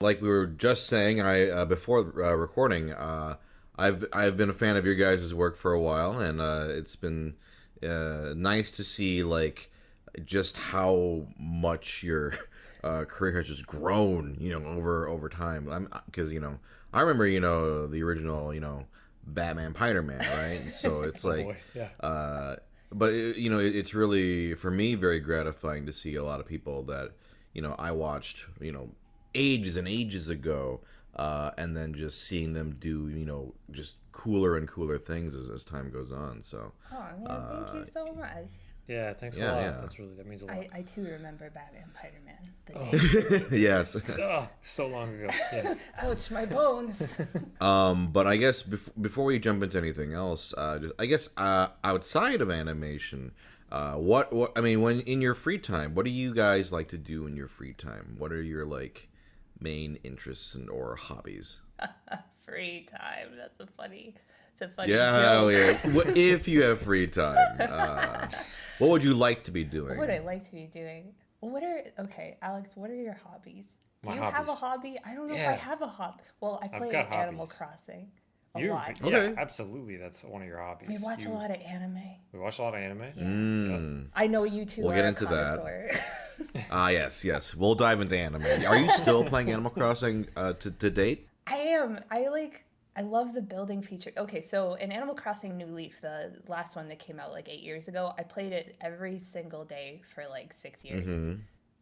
Like we were just saying, I before recording, I've been a fan of your guys' work for a while, and it's been nice to see like just how much your career has just grown, over time. I'm because I remember the original Batman Spider-Man, right? And so it's Oh like, boy, yeah. but it's really for me very gratifying to see a lot of people that I watched ages and ages ago, and then just seeing them do just cooler and cooler things as time goes on. So Oh man, thank you so much. Yeah, thanks a yeah, lot. yeah. That means a lot. I too remember Batman Spider-Man. The Oh, name. Yes. so long ago. Yes. Ouch, my bones. But I guess before we jump into anything else, just I guess outside of animation, what I mean, when in your free time, what do you guys like to do in your free time? What are your like main interests or hobbies? Free time. It's a funny Yeah, joke. yeah. If you have free time, what would you like to be doing? What would I like to be doing? Okay, Alex, what are your hobbies? Do My you have a hobbies. hobby? I don't know if Yeah. I have a hobby. Well, I play got Animal hobbies. Crossing a You, lot. yeah, Okay. absolutely. That's one of your hobbies. We watch a lot of anime. We watch a lot of anime. Mm. I know you two We'll are get a into that. connoisseur. Yes. We'll dive into anime. Are you still playing Animal Crossing to date? I am. I love the building feature. Okay, so in Animal Crossing New Leaf, the last one that came out like 8 years ago, I played it every single day for like 6 years.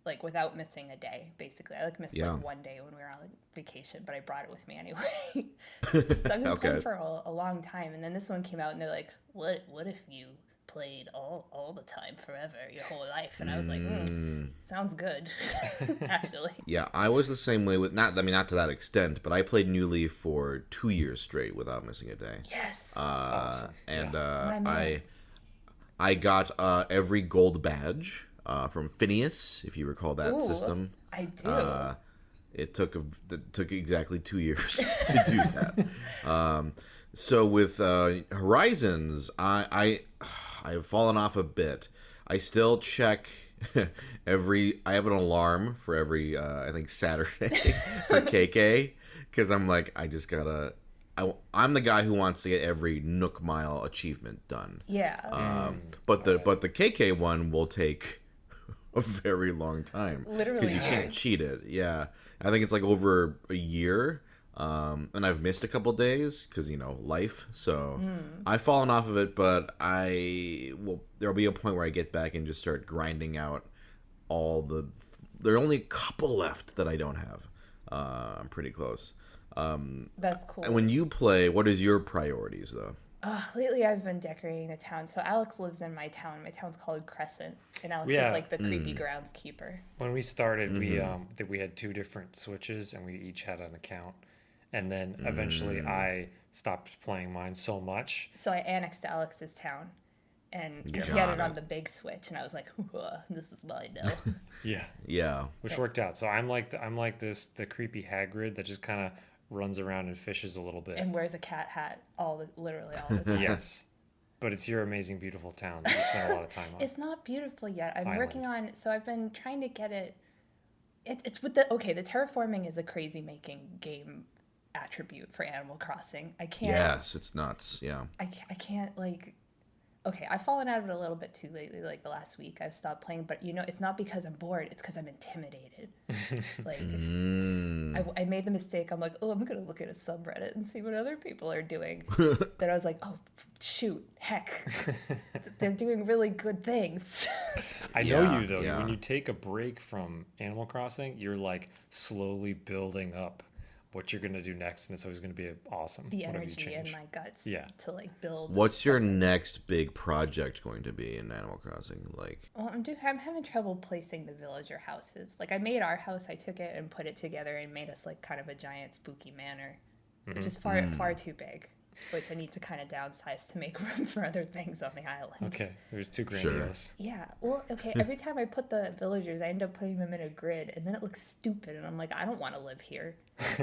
Like without missing a day, basically. I like missed Yeah. like one day when we were on vacation, but I brought it with me anyway. So I've been Okay. playing for a long time, and then this one came out, and they're like, "What if you played all the time forever, your whole life?" And I was like, "Sounds good," actually. Yeah, I was the same way with not to that extent, but I played New Leaf for 2 years straight without missing a day. Yes. Awesome. And My man. I got every gold badge from Phineas, if you recall that Ooh, system. I do. It took exactly 2 years to do that. So with Horizons, I've fallen off a bit. I still check I have an alarm for every I think Saturday for KK, because I'm like I just gotta. I'm the guy who wants to get every Nook Mile achievement done. Yeah. But the KK one will take a very long time Literally because you can't years. cheat it. Yeah, I think it's like over a year, and I've missed a couple days because life. So I've fallen off of it, but there'll be a point where I get back and just start grinding out all the. There are only a couple left that I don't have. I'm pretty close. That's cool. And when you play, what is your priorities though? Lately, I've been decorating the town. So Alex lives in my town. My town's called Crescent, and Alex Yeah. is like the creepy groundskeeper. When we started, we had two different switches, and we each had an account. And then eventually, I stopped playing mine so much. So I annexed Alex's town, and 'cause he Got had it on it. the big switch, and I was like, "This is mine now." Yeah, Yeah. which worked out. So I'm like the creepy Hagrid that just kind of runs around and fishes a little bit. And wears a cat hat literally all the time. Yes, but it's your amazing, beautiful town that you spend a lot of time on. It's not beautiful yet. I'm Island. working on. So I've been trying to get it. It's with the the terraforming is a crazy making game attribute for Animal Crossing. I can't. Yes, it's nuts. Yeah. I can't like. Okay, I've fallen out of it a little bit too lately. Like the last week, I've stopped playing. But it's not because I'm bored. It's because I'm intimidated. Like I made the mistake. I'm like, I'm gonna look at a subreddit and see what other people are doing. Then I was like, oh shoot, heck, they're doing really good things. I know Yeah, you though. yeah. When you take a break from Animal Crossing, you're like slowly building up what you're gonna do next, and it's always gonna be awesome. The whatever you energy in change. my guts. Yeah. To like build. What's your next big project going to be in Animal Crossing? Like, Well, I'm having trouble placing the villager houses. Like I made our house, I took it and put it together and made us like kind of a giant spooky manor, which is far too big. Which I need to kind of downsize to make room for other things on the island. Okay, there's too Sure. grandiose. Yeah. Well, okay. Every time I put the villagers, I end up putting them in a grid, and then it looks stupid, and I'm like, I don't want to live here.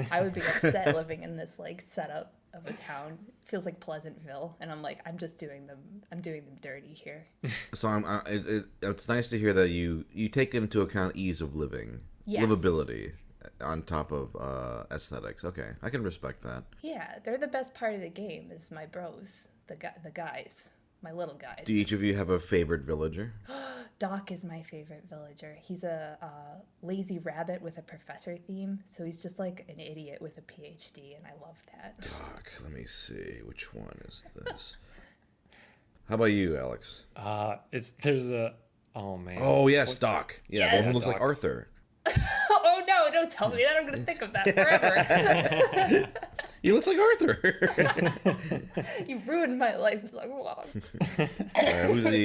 I would be upset living in this like setup of a town. It feels like Pleasantville, and I'm like, I'm doing them dirty here. so it's nice to hear that you take into account ease of living, Yes. livability. on top of aesthetics. Okay, I can respect that. Yeah, they're the best part of the game. Is my bros, the guys, my little guys. Do each of you have a favorite villager? Doc is my favorite villager. He's a lazy rabbit with a professor theme, so he's just like an idiot with a PhD, and I love that. Doc, let me see. Which one is this? How about you, Alex? Oh man. Oh yes, Doc. Yeah, Yes. the one who looks Doc. like Arthur. Oh no, don't tell me that. I'm going to think of that forever. He looks like Arthur. You ruined my life so long.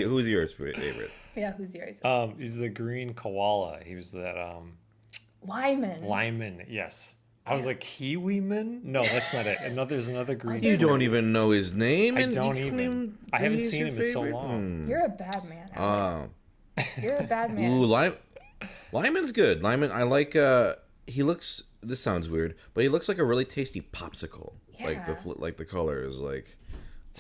Who's yours favorite? Yeah, who's yours? He's the green koala. He was that Lyman. Yes. I was like Kiwiman? No, that's not it. There's another green. You don't even know his name. I and don't you even. claim I haven't he's seen your him in so favorite? long. You're a bad man, Alex. You're a bad man. Ooh, Lyman's good. Lyman, I like. He looks. This sounds weird, but he looks like a really tasty popsicle. Yeah. Like the color is like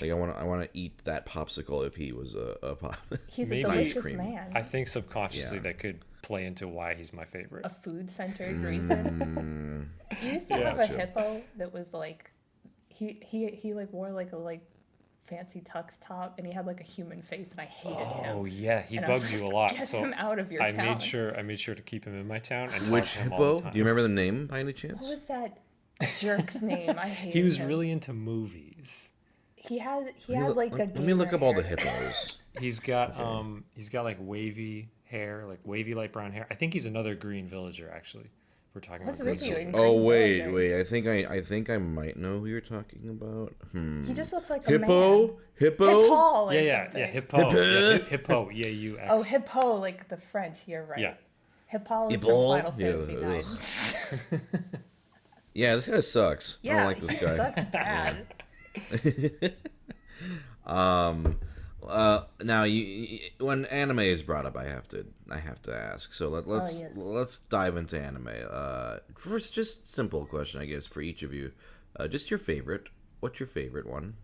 I want to eat that popsicle if he was a pop. He's Maybe- a delicious cream. man. I think subconsciously Yeah. that could play into why he's my favorite. A food-centered reason. You used to have a Gotcha. hippo that was like, he like wore like a fancy tux top, and he had like a human face, and I hated him. Oh yeah, he And I was bugs like, you a lot. Get So him out of your I town. made sure to keep him in my town and talk Which to him all hippo? the time. Do you remember the name by any What chance? was that jerk's name? I hated He was him. really into movies. He had Let like a. let me look up all the gamer hair. hippos. He's got like wavy hair, like wavy light brown hair. I think he's another green villager actually. We're talking What's about with green you? villagers. Oh Green wait, villager. I think I might know who you're talking about. He just looks like a Hippo, man. hippo. Hippo. Yeah, something. hippo. Hippo. Yeah, hippo. Yeah, you. Oh, hippo, like the French. You're right. Yeah. Hippo is Hippo? from Final Yeah, Fantasy IX. Yeah, this guy sucks. I Yeah, don't like this he guy. sucks bad. Now when anime is brought up, I have to ask. So let's yes. let's dive into anime. First, just simple question, I guess, for each of you. Just your favorite. What's your favorite one?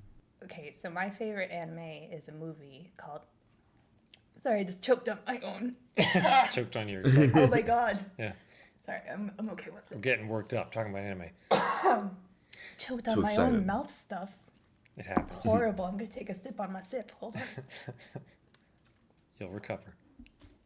Okay, so my favorite anime is a movie called. Sorry, I just choked on my own. Choked on yours. Like, Oh my god. yeah, Sorry, I'm okay with I'm it. getting worked up talking about anime. Choked on Too my excited. own mouth stuff. It happens. Horrible. I'm gonna take a sip on my sip. Hold on. You'll recover.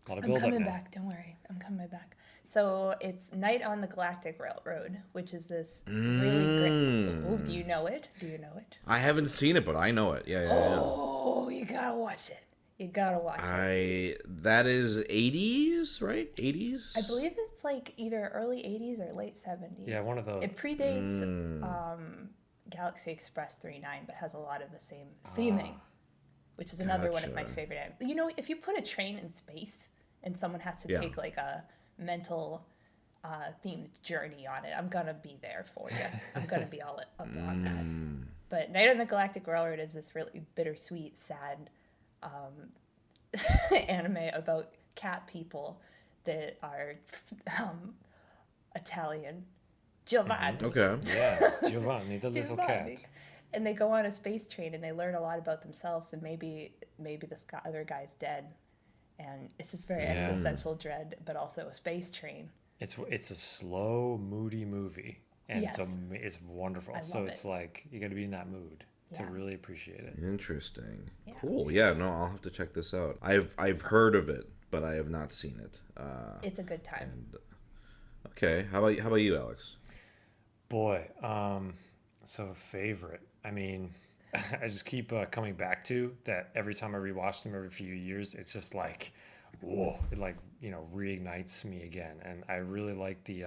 A lot of I'm build up coming now. back. Don't worry. I'm coming back. So it's Night on the Galactic Railroad, which is this really great. Oh, do you know it? Do you know it? I haven't seen it, but I know it. Yeah. Oh, you gotta watch it. You gotta watch it. That is 80s, right? 80s. I believe it's like either early 80s or late 70s. Yeah, one of those. It predates Galaxy Express 39, but has a lot of the same theming, which is another one of my Gotcha. favorite. You know, if you put a train in space and someone has to Yeah. take like a mental themed journey on it, I'm gonna be there for you. I'm gonna be all up on that. But Night on the Galactic Railroad is this really bittersweet, sad anime about cat people that are Italian. Giovanni. Okay. Yeah, Giovanni, the little Giovanni. cat. And they go on a space train and they learn a lot about themselves, and maybe this other guy's dead, and it's just very existential dread, but also a space train. It's a slow, moody movie, and Yes. it's wonderful. I So love it's it. like you got to be in that mood to Yeah. really appreciate it. Interesting. Cool. Yeah. No, I'll have to check this out. I've heard of it, but I have not seen it. It's a good time. Okay. How about you, Alex? Boy, so favorite. I mean, I just keep coming back to that every time I rewatch them every few years. It's just like, whoa! It like reignites me again, and I really like the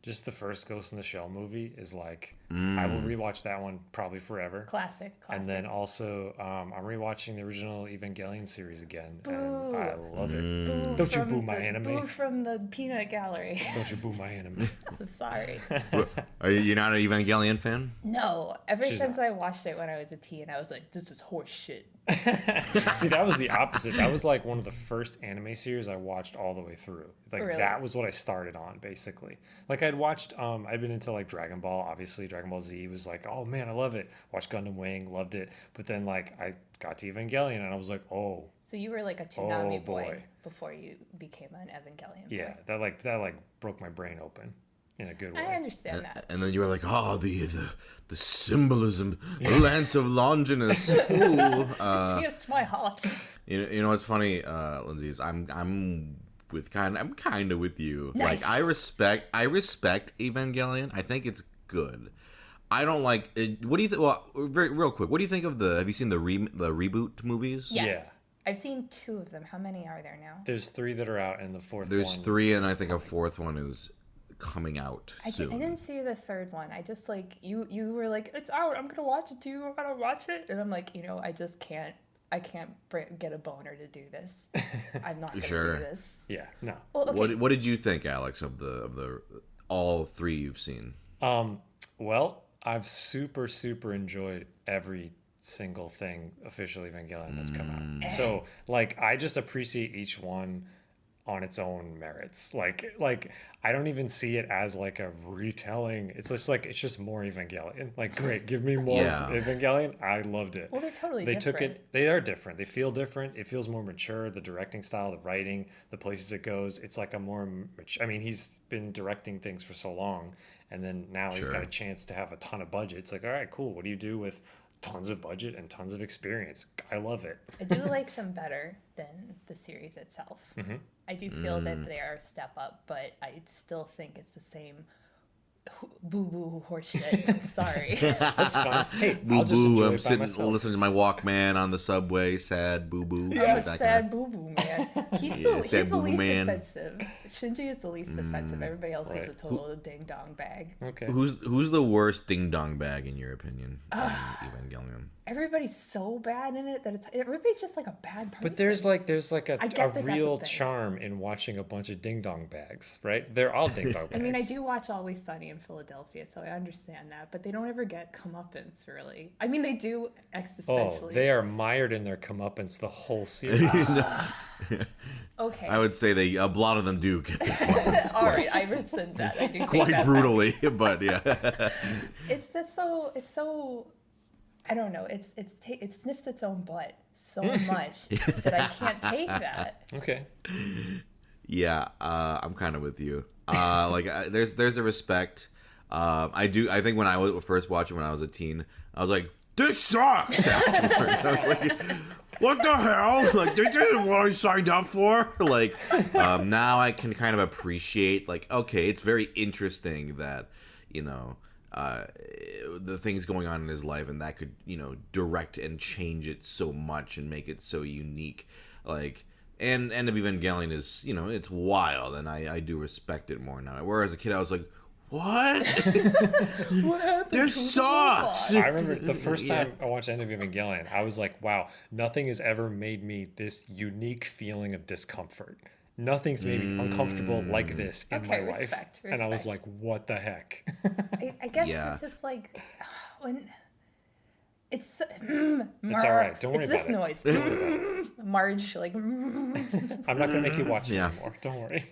just the first Ghost in the Shell movie is like I will rewatch that one probably forever. Classic. And then also, I'm rewatching the original Evangelion series again, Boo. and I love it. Boo Don't you from boo my the- anime. Boo from the peanut gallery. Don't you boo my anime. I'm sorry. Are you not an Evangelion fan? No, ever She's since not. I watched it when I was a teen, I was like, this is horse shit. See, that was the opposite. That was like one of the first anime series I watched all the way through. Like Really? that was what I started on, basically. Like I'd watched, I'd been into like Dragon Ball. Obviously, Dragon Ball Z was like, oh man, I love it. Watched Gundam Wing, loved it. But then like I got to Evangelion, and I was like, oh So you were like a Toonami Oh, boy boy. before you became an Evangelion boy. yeah, that like broke my brain open. in a good I way. understand that. And then you were like, oh, the symbolism, the Lance of Longinus. Ooh. Pierce my heart. You know what's funny, Lindsay, is I'm kind of with you. Nice. Like I respect Evangelion. I think it's good. I don't like it. What do you think? Well, real quick, what do you think of have you seen the reboot movies? Yes. Yeah. I've seen 2 of them. How many are there now? There's 3 that are out, and the 4th There's one 3, and I is think coming. a 4th one is coming out soon. I didn't see the 3rd one. I just like you were like, it's out. I'm gonna watch it. Do you want to watch it? And I'm like, I just can't. I can't get a boner to do this. I'm not gonna Sure. do this. Yeah, no. Well, okay. What did you think, Alex, of the all 3 you've seen? Well, I've super enjoyed every single thing official Evangelion that's come out. So like I just appreciate each one on its own merits. Like I don't even see it as like a retelling. It's just more Evangelion. Like great, give me more Evangelion. I loved it. Well, they're totally They different. took it. They are different. They feel different. It feels more mature. The directing style, the writing, the places it goes. It's like a more I mean, he's been directing things for so long, and then now he's got a chance to have a ton of budget. It's like, all right, cool. What do you do with tons of budget and tons of experience? I love it. I do like them better than the series itself. Mm-hmm. I do feel that they are a step up, but I still think it's the same boo-boo horseshit. Sorry. That's fine. Hey, Boo I'll just boo. enjoy I'm it by sitting myself. listening to my Walkman on the subway. Sad boo boo. I'm a sad boo-boo man. He's sad the boo-boo least man. offensive. Shinji is the least offensive. Everybody else is a Right. total ding-dong bag. Okay. Who's the worst ding dong bag in your opinion? In Evangelion. Everybody's so bad in it that everybody's just like a bad person. But there's like I a get that that's a real thing. charm in watching a bunch of ding dong bags, right? They're all ding dong bags. I mean, I do watch Always Sunny in Philadelphia, so I understand that. But they don't ever get comeuppance, really. I mean, they do existentially. Oh, they are mired in their comeuppance the whole series. Okay. I would say a lot of them do get the All right, I rescind that. I do take that quite back. brutally, but yeah. It's just so. It's so. I don't know. It sniffs its own butt so much that I can't take that. Okay. Yeah, I'm kind of with you. There's a respect. I think when I first watched it when I was a teen, I was like, this sucks. Afterwards, I was like, what the hell? Like, this isn't what I signed up for. Like, now I can kind of appreciate. Like, okay, it's very interesting that the things going on in his life, and that could direct and change it so much and make it so unique. Like, and End of Evangelion is it's wild, and I do respect it more now. Whereas as a kid, I was like, what? What happened? This to the sucks. robot? I remember the first time I watched End of Evangelion, I was like, wow, nothing has ever made me this unique feeling of discomfort. Nothing's made me uncomfortable like this in Okay, my life. respect. And I was like, what the heck? I guess Yeah. it's just like when it's It's all right. Don't worry it's this about it. noise. Marge, like I'm not going to make you watch it Yeah. anymore. Don't worry.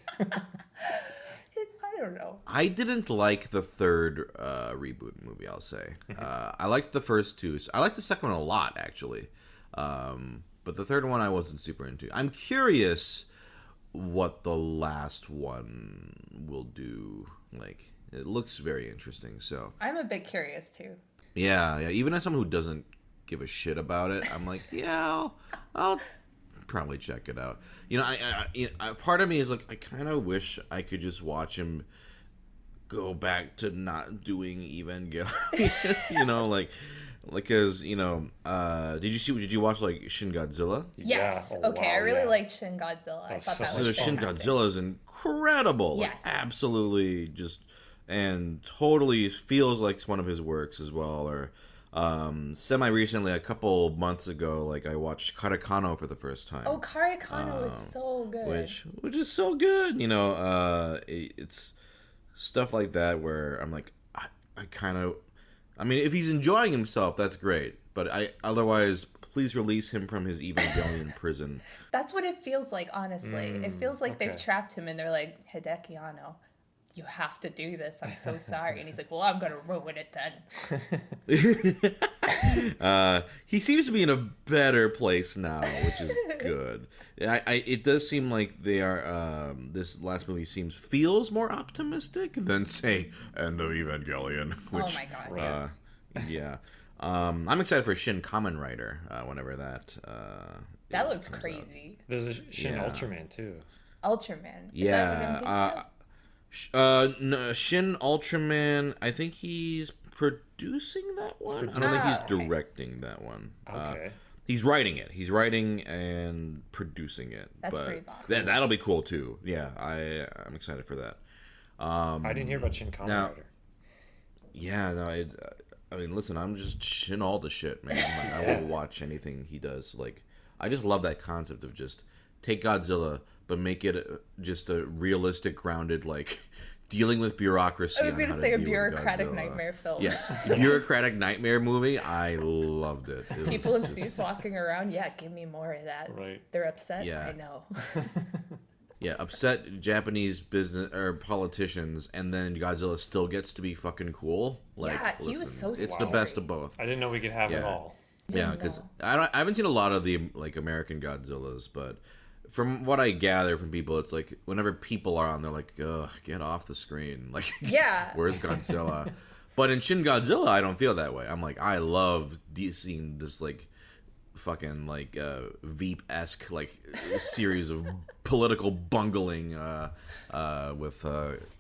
I don't know. I didn't like the third reboot movie, I'll say. I liked the first 2. I liked the second one a lot, actually. But the third one I wasn't super into. I'm curious what the last one will do. Like, it looks very interesting, so... I'm a bit curious too. Yeah. Even as someone who doesn't give a shit about it, I'm like, yeah, I'll probably check it out. I part of me is like, I kind of wish I could just watch him go back to not doing Evangelion. like, because did you watch like Shin Godzilla? Yes. Yeah. Oh, Okay. wow, I really yeah. liked Shin Godzilla. I was thought so that much was So Shin fantastic. Godzilla is incredible. Yes. Like, absolutely just, and totally feels like one of his works as well. Or semi-recently, a couple months ago, like I watched Karakano for the first time. Oh, Karakano was so good. which is so good. It's stuff like that where I'm like, I mean, if he's enjoying himself, that's great. But otherwise, please release him from his Evangelion prison. That's what it feels like, honestly. It feels like they've okay. trapped him and they're like, Hideki Anno, you have to do this. I'm so sorry. And he's like, well, I'm going to ruin it then. He seems to be in a better place now, which is good. It does seem like they are. This last movie feels more optimistic than say End of Evangelion. Which, oh my god! Yeah. I'm excited for Shin Kamen Rider whenever that. That looks crazy. There's a Shin Ultraman too. Ultraman. Is Yeah. that what I'm thinking of? No, Shin Ultraman. I think he's producing that one. I don't think he's directing that one. Okay. He's writing it. He's writing and producing it. That's but pretty awesome. That'll be cool too. Yeah, I'm excited for that. I didn't hear about Shin Kamen Rider. Yeah, no. I mean, listen, I'm just Shin all the shit, man. I will watch anything he does. Like, I just love that concept of just take Godzilla, but make it just a realistic, grounded, like, dealing with bureaucracy. I was going to say a bureaucratic nightmare film. Yeah, bureaucratic nightmare movie. I loved it. People in suits walking around. Yeah, give me more of that. Right. They're upset. Yeah. I know. Yeah, upset Japanese business or politicians, and then Godzilla still gets to be fucking cool. Like, Yeah, he was so It's the best of both. I didn't know we could have it all. Yeah, because I haven't seen a lot of the like American Godzillas, but from what I gather from people, it's like whenever people are on, they're like, "Ugh, get off the screen!" Like, Yeah. where's Godzilla? But in Shin Godzilla, I don't feel that way. I'm like, I love seeing this like fucking like Veep-esque like series of political bungling with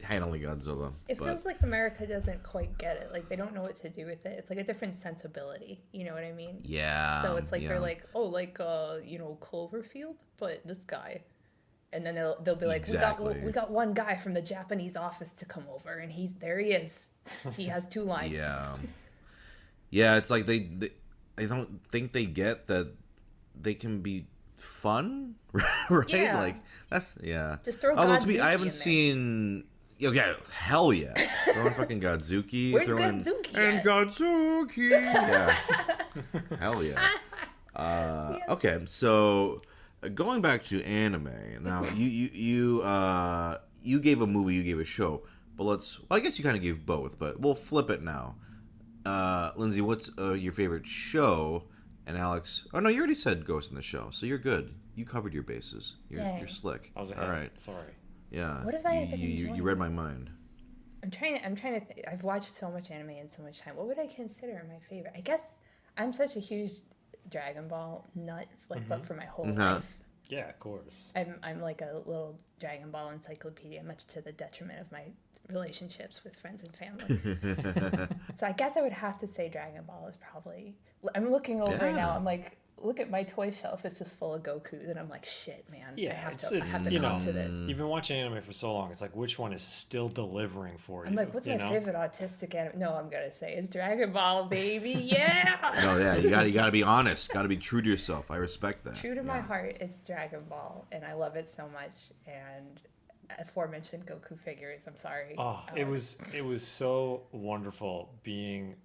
handling Godzilla. It feels like America doesn't quite get it. Like, they don't know what to do with it. It's like a different sensibility. You know what I mean? Yeah. So it's like they're like, oh, like Cloverfield, but this guy, and then they'll be like, Exactly. we got one guy from the Japanese office to come over, and there he is. He has 2 lines. Yeah. It's like they I don't think they get that they can be fun, right? Yeah. Like that's Just throw Although Godzuki I haven't in there. seen. Yeah, hell yeah! Throwing fucking Godzuki. Where's throwing, Godzuki And at? Godzuki. Yeah. Hell yeah. Okay, so going back to anime now, you gave a movie, you gave a show, but I guess you kind of gave both, but we'll flip it now. Lindsay, what's your favorite show? And Alex, oh no, you already said Ghost in the Shell, so you're good. You covered your bases. You're slick. I was ahead. All right. Sorry. Yeah. What have I been you enjoying? read my mind. I'm trying to I've watched so much anime in so much time. What would I consider my favorite? I guess I'm such a huge Dragon Ball nut, like, but for my whole life. Yeah, of course. I'm like a little Dragon Ball encyclopedia, much to the detriment of my relationships with friends and family. So I guess I would have to say Dragon Ball is probably. I'm looking over now. I'm like, look at my toy shelf. It's just full of Gokus, and I'm like, shit, man. Yeah, I have it's to come to this. You've been watching anime for so long. It's like, which one is still delivering for you? I'm like, what's my favorite autistic anime? No, I'm gonna say it's Dragon Ball, baby. Yeah. No, yeah, you gotta be honest. Gotta be true to yourself. I respect that. True to my heart, it's Dragon Ball, and I love it so much. And aforementioned Goku figures. I'm sorry. Oh, it was so wonderful being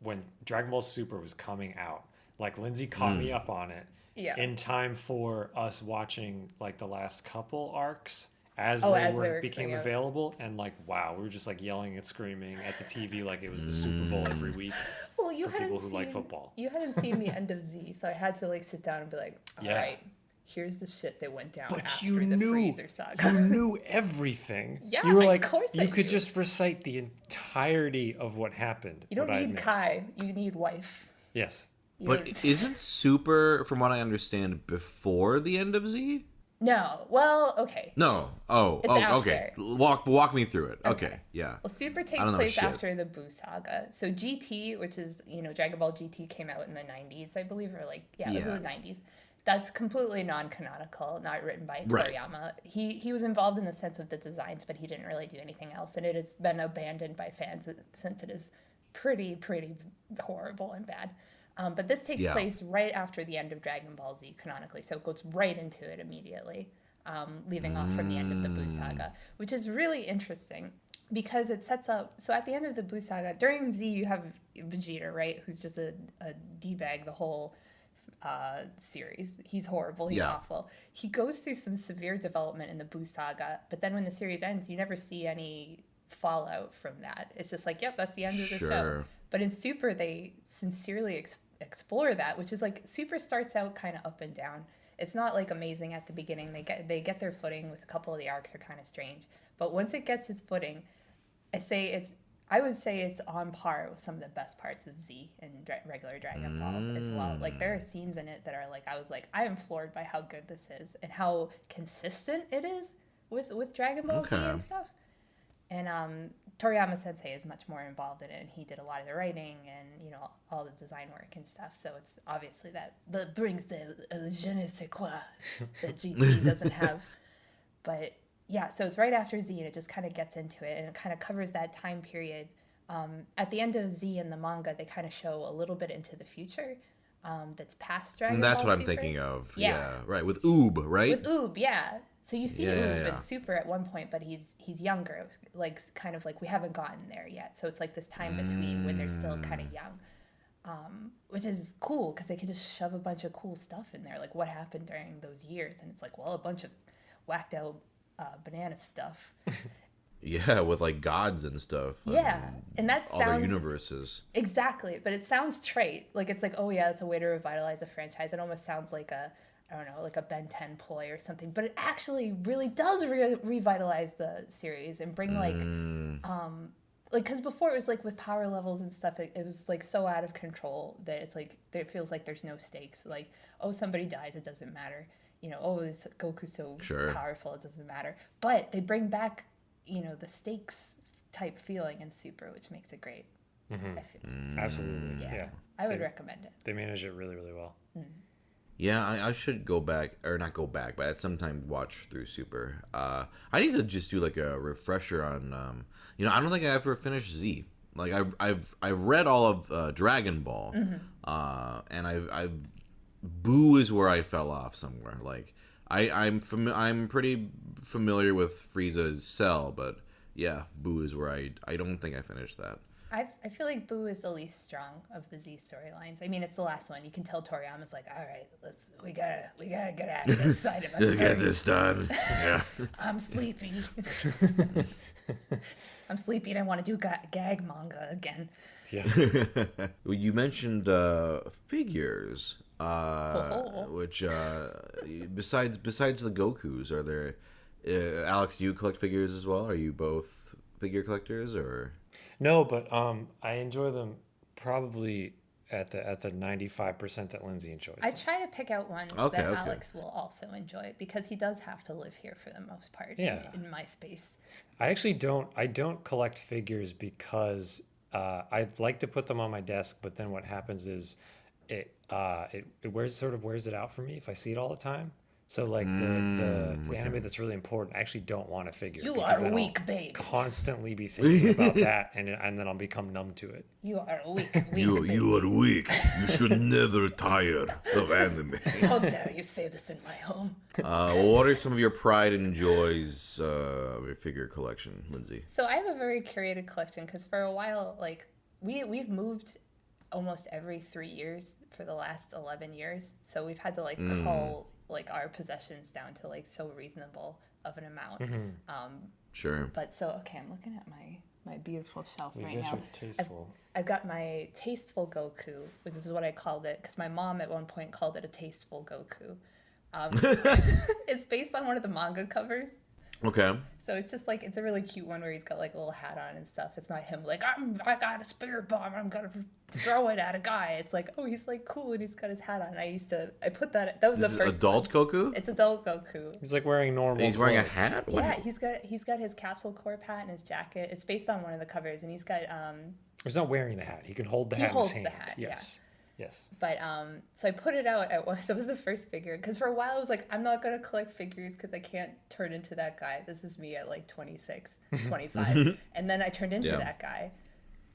when Dragon Ball Super was coming out. Like, Lindsay caught me up on it in time for us watching like the last couple arcs as they became available, and like, wow, we were just like yelling and screaming at the TV like it was the Super Bowl every week. Well, you for people who like football. You hadn't seen the end of Z, so I had to like sit down and be like, all right, here's the shit that went down after the Freezer saga. You knew everything. Yeah, you were like, of course you could just recite the entirety of what happened. You don't need Kai, you need wife. Yes. But isn't Super, from what I understand, before the end of Z? No. Well, okay. No. Okay. Walk me through it. Okay. Yeah. Well, Super takes place after the Buu saga. So GT, which is, Dragon Ball GT came out in the 90s, I believe, or like, it was in the 90s. That's completely non-canonical, not written by Toriyama. He was involved in the sense of the designs, but he didn't really do anything else. And it has been abandoned by fans since it is pretty horrible and bad. But this takes place right after the end of Dragon Ball Z canonically, so it goes right into it immediately, leaving off from the end of the Buu saga, which is really interesting because it sets up. So at the end of the Buu saga, during Z, you have Vegeta, right, who's just a d-bag the whole series. He's horrible. He's awful. He goes through some severe development in the Buu saga, but then when the series ends, you never see any fallout from that. It's just like, yep, that's the end of the show. Sure. But in Super, they sincerely explore that, which is like Super starts out kind of up and down. It's not like amazing at the beginning. They get their footing with a couple of the arcs are kind of strange, but once it gets its footing, I would say it's on par with some of the best parts of Z and regular Dragon Ball as well. Like there are scenes in it that are like, I was like, I am floored by how good this is and how consistent it is with Dragon Ball Z and stuff. And Toriyama Sensei is much more involved in it, and he did a lot of the writing and, you know, all the design work and stuff. So it's obviously that brings the je ne sais quoi that GT doesn't have. But yeah, so it's right after Z, and it just kind of gets into it, and it kind of covers that time period. At the end of Z in the manga, they kind of show a little bit into the future that's past Dragon Ball That's what I'm Super. thinking of. Yeah. Right. With Oob, right? With Oob, yeah. So you see Oob in Super at one point, but he's younger, like kind of like we haven't gotten there yet. So it's like this time between when they're still kind of young, which is cool because they can just shove a bunch of cool stuff in there, like what happened during those years, and it's like, well, a bunch of whacked out banana stuff. Yeah, with like gods and stuff. Yeah, and that sounds other universes. Exactly, but it sounds trite. Like it's like, oh yeah, it's a way to revitalize a franchise. It almost sounds like I don't know, like a Ben 10 ploy or something, but it actually really does revitalize the series and bring like because before it was like with power levels and stuff, it was like so out of control that it's like it feels like there's no stakes. Like, oh, somebody dies, it doesn't matter. You know, oh, is Goku so powerful, it doesn't matter. But they bring back, you know, the stakes type feeling in Super, which makes it great. Absolutely. Yeah. I would recommend it. They manage it really, really well. Yeah, I should go back, or not go back, but at some time watch through Super. I need to just do like a refresher on, you know, I don't think I ever finished Z. Like I've read all of Dragon Ball, and I've Boo is where I fell off somewhere. Like I'm pretty familiar with Frieza's Cell, but yeah, Boo is where I don't think I finished that. I feel like Boo is the least strong of the Z storylines. I mean, it's the last one. You can tell Toriyama's like, all right, we gotta get out of this side of it. Get this done. Yeah. I'm sleepy. I'm sleepy, and I want to do gag manga again. Yeah. Well, you mentioned figures, which besides the Gokus, are there? Alex, do you collect figures as well? Are you both figure collectors, or? No, but I enjoy them probably at the 95% that Lindsay enjoys. I try to pick out ones that Alex will also enjoy because he does have to live here for the most part. Yeah. In my space. I actually don't collect figures because I'd like to put them on my desk, but then what happens is it wears it out for me if I see it all the time. So like the anime that's really important, I actually don't want to figure. You are weak, babe. Constantly be thinking about that, and then I'll become numb to it. You are weak. You are weak. You should never tire of anime. How dare you say this in my home? What are some of your pride and joys of your figure collection, Lindsay? So I have a very curated collection because for a while, like we've moved almost every 3 years for the last 11 years. So we've had to like cull like our possessions down to like so reasonable of an amount. Sure. But so okay, I'm looking at my beautiful shelf right now. Tasteful. I've got my tasteful Goku, which is what I called it because my mom at one point called it a tasteful Goku. It's based on one of the manga covers. Okay. So it's just like, it's a really cute one where he's got like a little hat on and stuff. It's not him like, I got a spirit bomb, I'm gonna throw it at a guy. It's like, oh, he's like cool and he's got his hat on. I put that was the first adult one. Goku? It's adult Goku. He's like wearing normal. He's wearing a hat? What? Yeah, he's got his capsule corp hat and his jacket. It's based on one of the covers, and he's got He's not wearing the hat. He can hold the hat in his hand. Yes. Yeah. Yes. But so I put it out at once. That was the first figure because for a while I was like, I'm not gonna collect figures because I can't turn into that guy. This is me at like 26, 25, and then I turned into that guy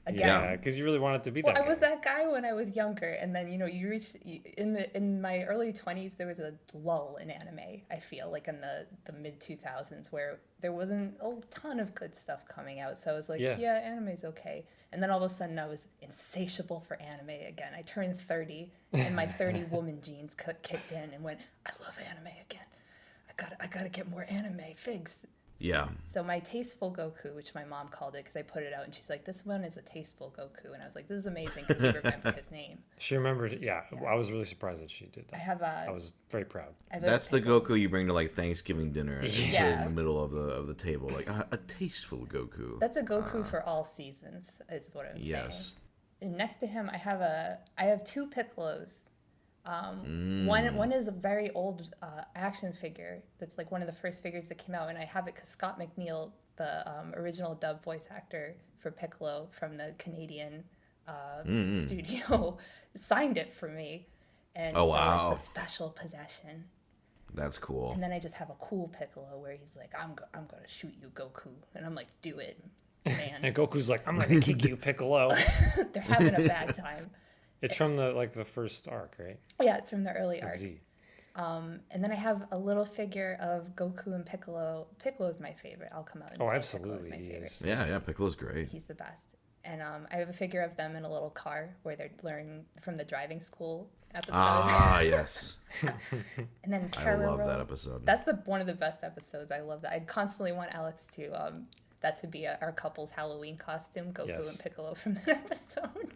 again. Yeah, because you really wanted to be that guy. I was that guy when I was younger, and then you reach in my early 20s. There was a lull in anime. I feel like in the mid 2000s where there wasn't a ton of good stuff coming out. So I was like, yeah, anime's okay. And then all of a sudden I was insatiable for anime again. I turned 30 and my 30 woman genes kicked in and went, I love anime again. I gotta get more anime figs. Yeah. So my tasteful Goku, which my mom called it because I put it out, and she's like, "This one is a tasteful Goku," and I was like, "This is amazing because you remember his name." She remembered it. Yeah, I was really surprised that she did that. I was very proud. That's the Goku you bring to like Thanksgiving dinner and put it Yeah. in the middle of the table, like a tasteful Goku. That's a Goku for all seasons, is what I'm Yes. saying. And next to him, I have two Piccolos. One is a very old action figure that's like one of the first figures that came out, and I have it because Scott McNeil, the original dub voice actor for Piccolo from the Canadian studio, signed it for me, and Oh, so wow. it's a special possession. That's cool. And then I just have a cool Piccolo where he's like, I'm gonna shoot you, Goku," and I'm like, "Do it, man." And Goku's like, "I'm gonna kick you, Piccolo." They're having a bad time. It's from the first arc, right? Yeah, it's from the early Of arc. Z. And then I have a little figure of Goku and Piccolo. Piccolo's my favorite. I'll come out and Oh, say absolutely, Piccolo's my he favorite. is. Yeah, Piccolo's great. He's the best. And I have a figure of them in a little car where they're learning from the driving school episode. Ah, yes. And then I Karoro. love that episode. That's one of the best episodes. I love that. I constantly want Alex to that to be our couple's Halloween costume, Goku Yes. and Piccolo from that episode.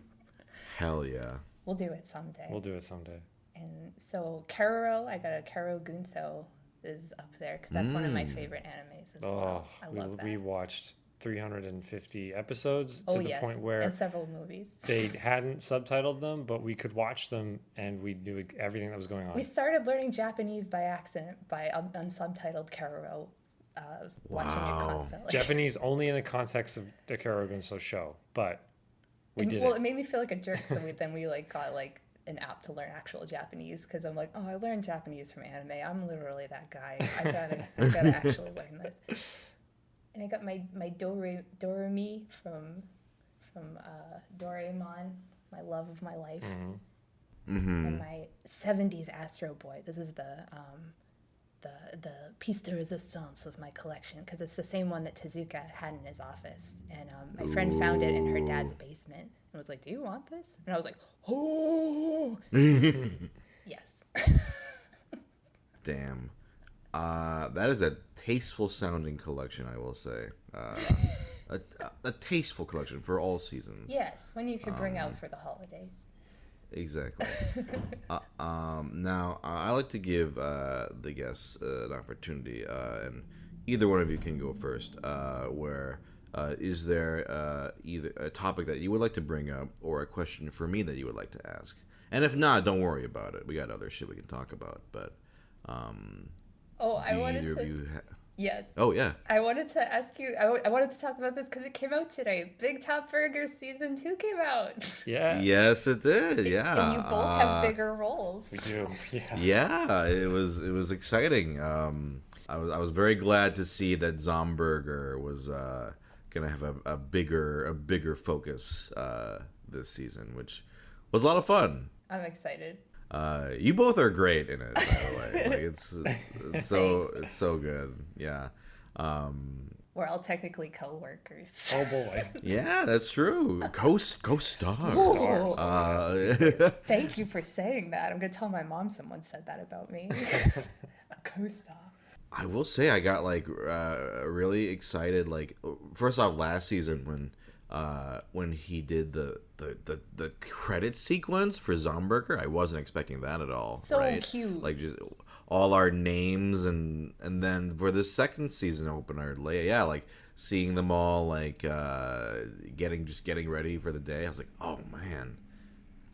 Hell yeah. We'll do it someday. We'll do it someday. And so Karoro, I got a Karo Gunso is up there because that's one of my favorite animes as well. I love that. We watched 350 episodes Oh to the yes, point where and several movies. they hadn't subtitled them, but we could watch them and we knew everything that was going on. We started learning Japanese by accident by unsubtitled Karoro, watching it Wow. constantly. Japanese only in the context of the Karagunso show, but we did Well, it. it made me feel like a jerk. So we got like an app to learn actual Japanese because I'm like, oh, I learned Japanese from anime. I'm literally that guy. I gotta actually learn this. And I got my Doremi from Doraemon, my love of my life, and my 70s Astro Boy. This is the piece de resistance of my collection because it's the same one that Tezuka had in his office. And my friend found it in her dad's basement and was like, "Do you want this?" And I was like, "Oh, yes." Damn. That is a tasteful sounding collection, I will say. A tasteful collection for all seasons. Yes, when you could bring out for the holidays. Exactly. Now, I like to give the guests an opportunity, and either one of you can go first. Is there either a topic that you would like to bring up or a question for me that you would like to ask? And if not, don't worry about it. We got other shit we can talk about. But I wanted either to. of you Yes. Oh, yeah. I wanted to ask you. I wanted to talk about this because it came out today. Big Top Burger season 2 came out. Yeah. Yes, it did. Yeah. And you both have bigger roles. We do. Yeah. Yeah, it was exciting. I was very glad to see that Zomburger was gonna have a bigger focus this season, which was a lot of fun. I'm excited. You both are great in it, by the way. Like it's so good. Yeah. We're all technically co-workers. Oh boy. Yeah, that's true. Co-stars. Stars. Thank you for saying that. I'm gonna tell my mom someone said that about me. A co-star. I will say I got like really excited. Like first off, last season when he did the credit sequence for Zomburger, I wasn't expecting that at all. So right? cute. Like just all our names and then for the second season opener, like seeing them all like getting ready for the day. I was like, oh man.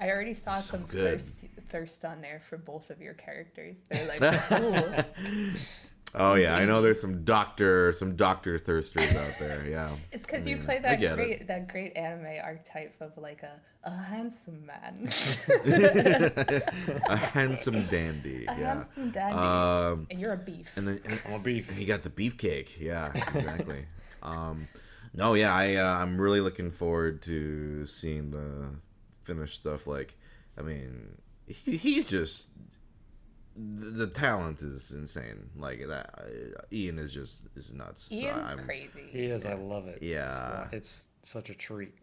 I already saw So some good. thirst on there for both of your characters. They're like, ooh. Oh yeah, I know there's some doctor thirsters out there. Yeah. It's because you mean, play I get it. that great anime archetype of like a handsome man. A handsome dandy. A Yeah. handsome dandy. And you're a beef. And then I'm a beef. he got the beefcake. Yeah, exactly. No, yeah, I'm really looking forward to seeing the finished stuff. Like, I mean, he's just the talent is insane. Like that, Ian is nuts. Ian's crazy. He is. I love it. Yeah. It's such a treat.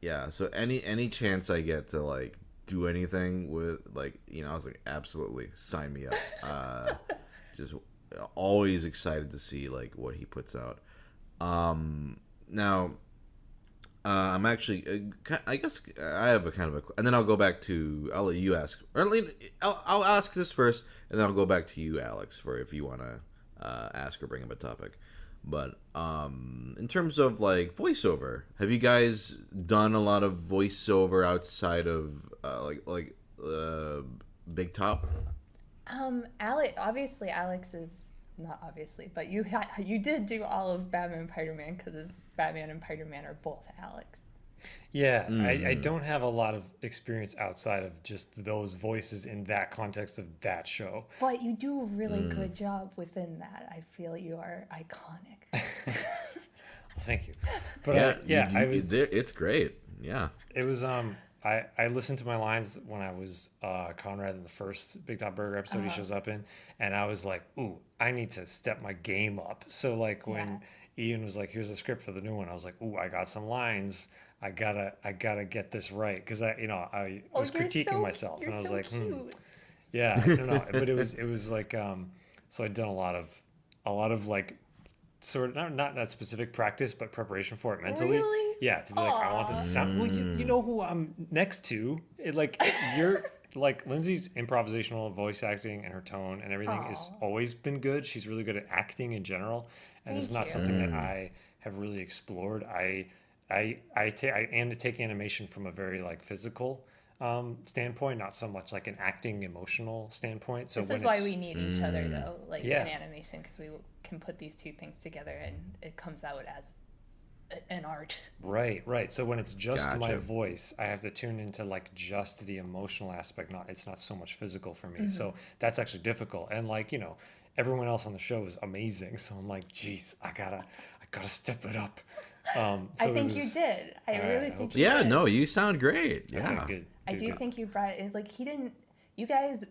Yeah. So any chance I get to like do anything with like I was like absolutely sign me up. Just always excited to see like what he puts out. Now, I'm actually, I guess I have a kind of a, and then I'll go back to, I'll let you ask, or I'll ask this first, and then I'll go back to you, Alex, for if you want to ask or bring up a topic. But in terms of like voiceover, have you guys done a lot of voiceover outside of Big Top? Alex is not obviously, but you did do all of Batman and Spider-Man because Batman and Spider-Man are both Alex. Yeah, I don't have a lot of experience outside of just those voices in that context of that show. But you do a really good job within that. I feel you are iconic. Well, thank you. But it's great. Yeah. It was I listened to my lines when I was Conrad in the first Big Top Burger episode he shows up in, and I was like, ooh, I need to step my game up. So like when Ian was like, here's the script for the new one, I was like, ooh, I got some lines. I gotta get this right, because I was critiquing myself, and I was like, yeah, I don't know, but it was like so I'd done a lot of like sort of not specific practice, but preparation for it mentally. Really? Yeah, to be like, I want this to sound. Well, you know who I'm next to. You're like Lindsay's improvisational voice acting and her tone and everything has always been good. She's really good at acting in general, and it's not something that I have really explored. I am to take animation from a very like physical standpoint, not so much like an acting emotional standpoint. So this is why we need each other though, like in animation, because we can put these two things together and it comes out as an art. Right. So when it's just my voice, I have to tune into like just the emotional aspect. It's not so much physical for me. So that's actually difficult. And like, everyone else on the show is amazing. So I'm like, geez, I gotta step it up. So I think you did. I really think you did. No, you sound great. Yeah. Okay, good. I do think you brought it, like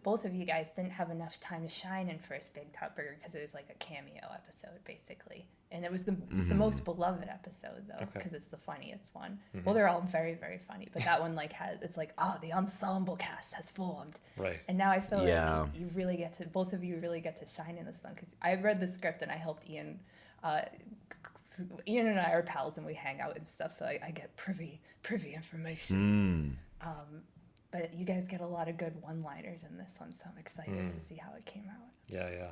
both of you guys didn't have enough time to shine in first Big Top Burger because it was like a cameo episode basically. And it was the most beloved episode though, because it's the funniest one. Well, they're all very, very funny, but that one the ensemble cast has formed. Right. And now I feel like you really both of you really get to shine in this one, because I read the script and I helped Ian. Ian and I are pals and we hang out and stuff, so I get privy information. But you guys get a lot of good one-liners in this one, so I'm excited to see how it came out. Yeah.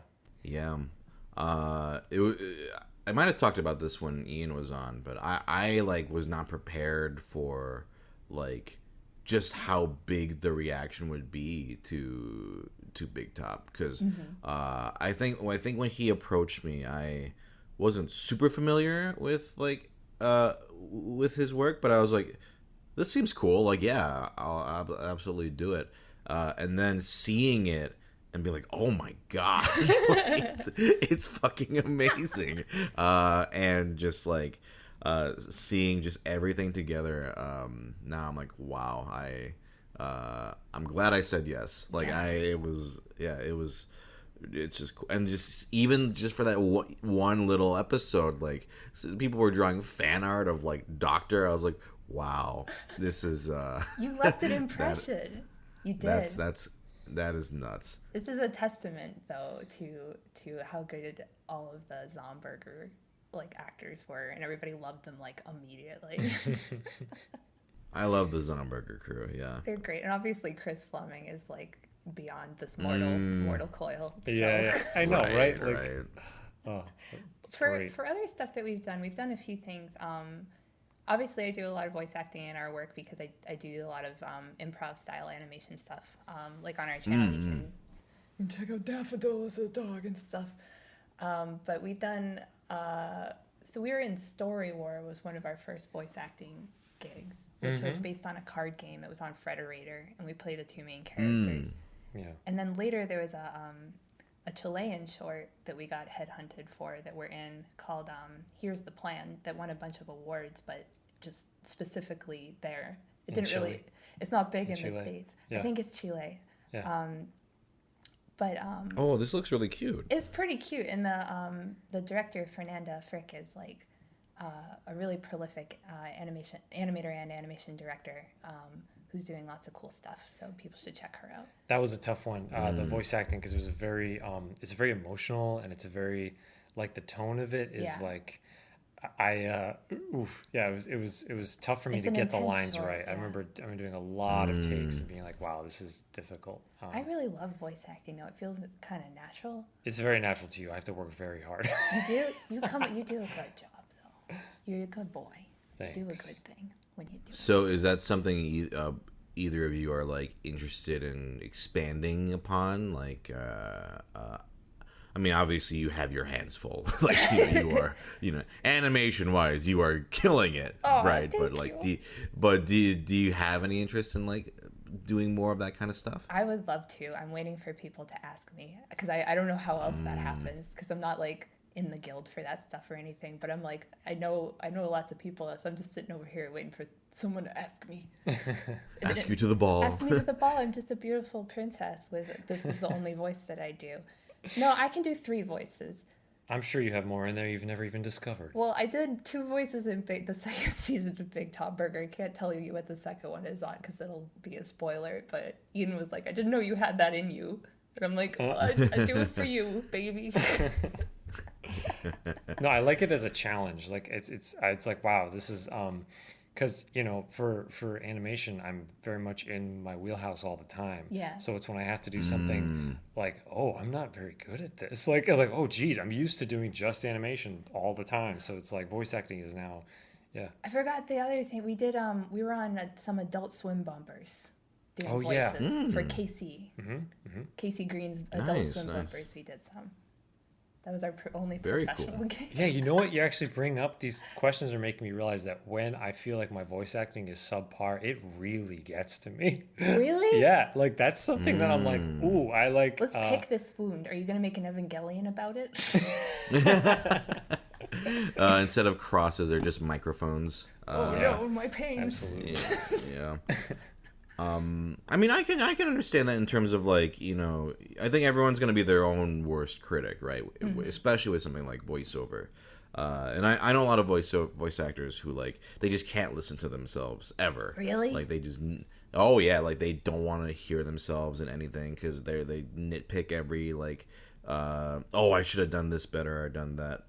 I might have talked about this when Ian was on, but I was not prepared for like just how big the reaction would be to Big Top, because I think when he approached me, I wasn't super familiar with with his work, but I was like, this seems cool. Like, yeah, I'll absolutely do it. And then seeing it and be like, oh my god, it's fucking amazing. And just seeing just everything together. Now I'm like, wow, I'm glad I said yes. It's just cool. And even for that one little episode, people were drawing fan art of Doctor. I was like, wow, this is you left an impression. You did. That is nuts. This is a testament though to how good all of the Zomberger actors were, and everybody loved them immediately. I love the Zomberger crew. Yeah, they're great, and obviously Chris Fleming is beyond this mortal coil. So. Yeah, I know, right? Right. For other stuff that we've done a few things. Obviously, I do a lot of voice acting in our work because I do a lot of improv style animation stuff. On our channel, you can check out Daffodil as a dog and stuff. But we've done. So we were in Story War, was one of our first voice acting gigs, which was based on a card game. It was on Frederator, and we played the two main characters. Yeah. And then later there was a Chilean short that we got headhunted for that we're in called Here's the Plan, that won a bunch of awards, but just specifically there. It didn't really, it's not big in the States. Yeah. I think it's Chile. Yeah. Oh, this looks really cute. It's pretty cute. And the director, Fernanda Frick, is a really prolific animator and animation director who's doing lots of cool stuff. So people should check her out. That was a tough one. The voice acting, because it was a very it's very emotional, and it's a very like the tone of it is like it was tough for me It's to an get the intense lines short, right. I yeah. remember doing a lot of takes and being like, wow, this is difficult. I really love voice acting though. It feels kind of natural. It's very natural to you. I have to work very hard. You do. You do a good job though. You're a good boy. Thanks. Do a good thing when you do. So is that something either of you are like interested in expanding upon? Like, I mean, obviously you have your hands full. Like you are, animation wise, you are killing it, right? But like, do you have any interest in like doing more of that kind of stuff? I would love to. I'm waiting for people to ask me because I don't know how else that happens because I'm not like in the guild for that stuff or anything. But I'm like I know lots of people, so I'm just sitting over here waiting for someone to ask me. Ask you to the ball. Ask me to the ball. I'm just a beautiful princess with this is the only voice that I do. No, I can do 3 voices. I'm sure you have more in there you've never even discovered. Well, I did 2 voices in the second season of Big Top Burger. I can't tell you what the second one is on because it'll be a spoiler. But Ian was like, I didn't know you had that in you. And I'm like, I do it for you, baby. No, I like it as a challenge. Like it's like, wow, this is because for animation I'm very much in my wheelhouse all the time. Yeah. So it's when I have to do something like, oh, I'm not very good at this. Like oh geez, I'm used to doing just animation all the time. So it's like voice acting is now, yeah. I forgot the other thing we did. We were on some Adult Swim bumpers doing voices for Casey. Casey Green's Adult Swim bumpers. We did some. That was our only Very professional cool. gig. Yeah, you know what? You actually bring up these questions are making me realize that when I feel like my voice acting is subpar, it really gets to me. Really? Yeah, like that's something that I'm like, ooh, I like. Let's pick this wound. Are you going to make an Evangelion about it? Instead of crosses, they're just microphones. No, my pains. Absolutely. Yeah. I mean, I can understand that in terms of like, I think everyone's going to be their own worst critic, right? Especially with something like voiceover. And I know a lot of voice actors who like they just can't listen to themselves ever. Really? Like they just like they don't want to hear themselves in anything because they nitpick every like I should have done this better or done that.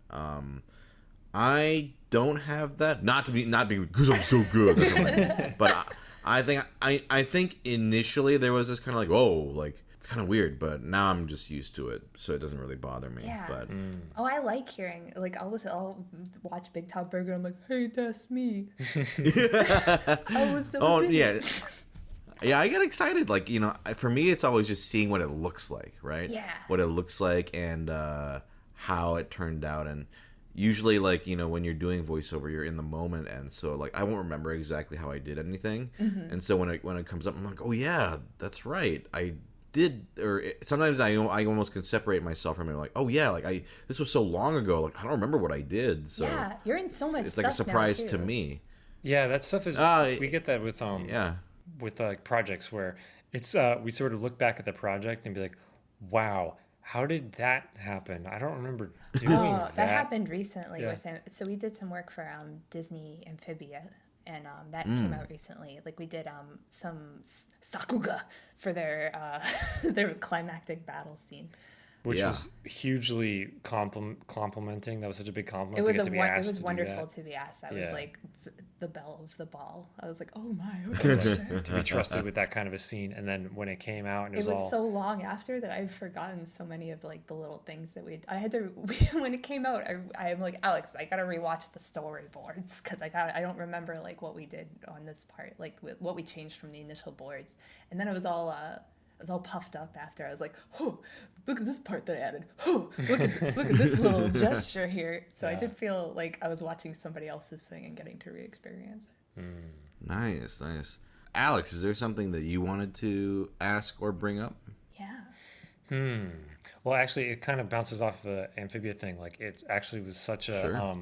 I don't have that. Not because I'm so good, but I think initially there was this kind of like, like it's kind of weird, but now I'm just used to it, so it doesn't really bother me. Yeah. But Oh, I like hearing. Like I'll watch Big Top Burger. I'm like, hey, that's me. yeah. Yeah, I get excited. Like, for me, it's always just seeing what it looks like, right? Yeah. What it looks like and how it turned out. And usually, like, when you're doing voiceover, you're in the moment. And so, like, I won't remember exactly how I did anything. And so when it comes up, I'm like, oh, yeah, that's right. I did. Or sometimes I almost can separate myself from it. Like, oh, yeah, like, this was so long ago. Like, I don't remember what I did. So yeah, you're in so much it's stuff like a surprise now, to too. me. Yeah, that stuff is. We get that with Yeah. with like projects where it's we sort of look back at the project and be like, wow, how did that happen? I don't remember doing that. That happened recently Yeah. with him. So we did some work for Disney Amphibia, and that came out recently. Like we did some Sakuga for their their climactic battle scene. Which Yeah. was hugely complimenting. That was such a big compliment. It was to get to be it asked was to do wonderful that. to be asked. I Yeah. was like the belle of the ball. I was like, oh my, okay, sure. To be trusted with that kind of a scene, and then when it came out, and It was all so long after that I've forgotten so many of like the little things that I had to when it came out. I'm like, Alex, I gotta rewatch the storyboards because I don't remember like what we did on this part, like what we changed from the initial boards, and then it was all puffed up after. I was like, oh, look at this part that I added. Oh, look at this little gesture here. So I did feel like I was watching somebody else's thing and getting to re-experience it. Nice. Alex, is there something that you wanted to ask or bring up? Yeah. Well, actually, it kind of bounces off the Amphibia thing. Like, it actually was such a, Sure. I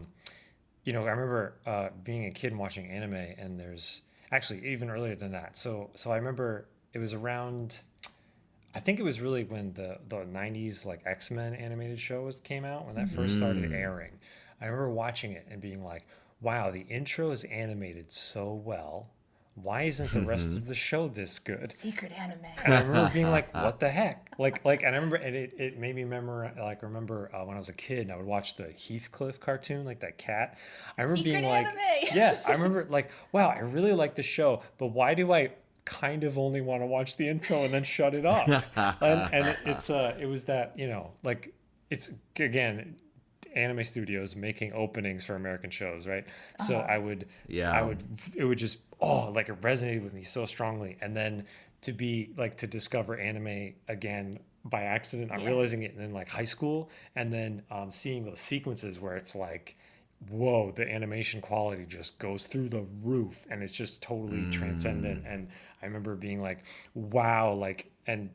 remember being a kid and watching anime, and there's actually even earlier than that. So I remember it was around, I think it was really when the 90s like X-Men animated show came out, when that first started airing. I remember watching it and being like, wow, the intro is animated so well. why isn't the rest of the show this good? Secret anime. And I remember being like, what the heck? And I remember, and it made me remember, when I was a kid and I would watch the Heathcliff cartoon, like that cat. I remember Secret being like, anime. yeah, I remember like, wow, I really like the show, but why do I kind of only want to watch the intro and then shut it off? It was that, like, it's, again, anime studios making openings for American shows, right? So it would just, like it resonated with me so strongly. And then to discover anime again by accident, I'm realizing it in like high school, and then seeing those sequences where it's like, whoa, the animation quality just goes through the roof and it's just totally transcendent. And I remember being like, wow, like, and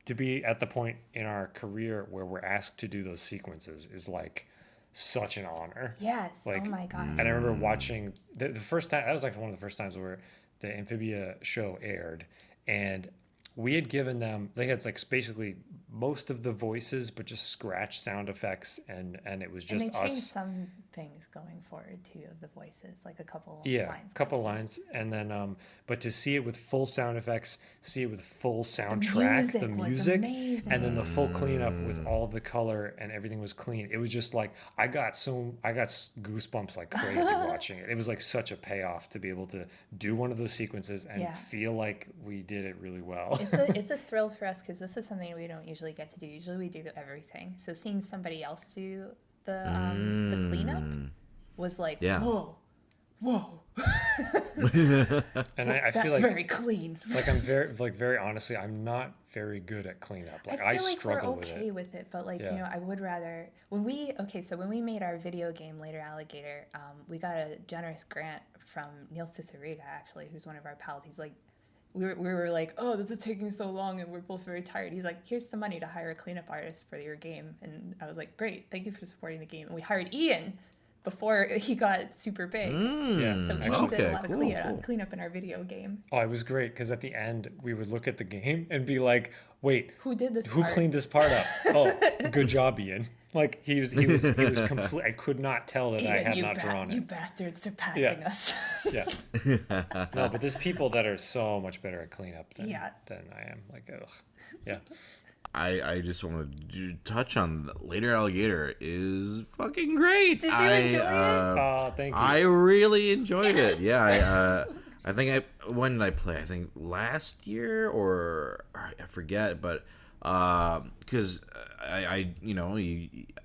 to be at the point in our career where we're asked to do those sequences is like such an honor. Yes. Like, oh my gosh. And I remember watching the first time, that was like one of the first times where the Amphibia show aired, and we had given them, they had like basically most of the voices, but just scratch sound effects, and it was just and they changed us. some things going forward too of the voices, like a couple lines. A couple lines, and then but to see it with full sound effects, see it with full soundtrack, the music, and then the full cleanup with all the color and everything was clean. It was just like I got goosebumps like crazy watching it. It was like such a payoff to be able to do one of those sequences and feel like we did it really well. It's a thrill for us because this is something we don't usually get to do. Usually we do everything. So seeing somebody else do the cleanup was like, whoa. And I feel that's like very clean. Like I'm very honestly, I'm not very good at cleanup. Like I feel like struggle we're okay with it, but like I would rather when we made our video game Later Alligator, we got a generous grant from Neil Ciceriga actually, who's one of our pals. He's like, we were like, oh, this is taking so long and we're both very tired. He's like, here's some money to hire a cleanup artist for your game. And I was like, great, thank you for supporting the game. And we hired Ian before he got super big. So Ian did a lot of cleanup in our video game. Oh, it was great because at the end we would look at the game and be like, wait, who did this? Who cleaned this part up? Oh, good job, Ian. Like he was complete. I could not tell that I had not drawn it. You bastards surpassing us. Yeah. No, but there's people that are so much better at cleanup than I am. Like, ugh. Yeah. I just want to touch on Later Alligator is fucking great. Did you enjoy it? Oh, thank you. I really enjoyed it. Yeah, I think when did I play? I think last year or I forget, but because I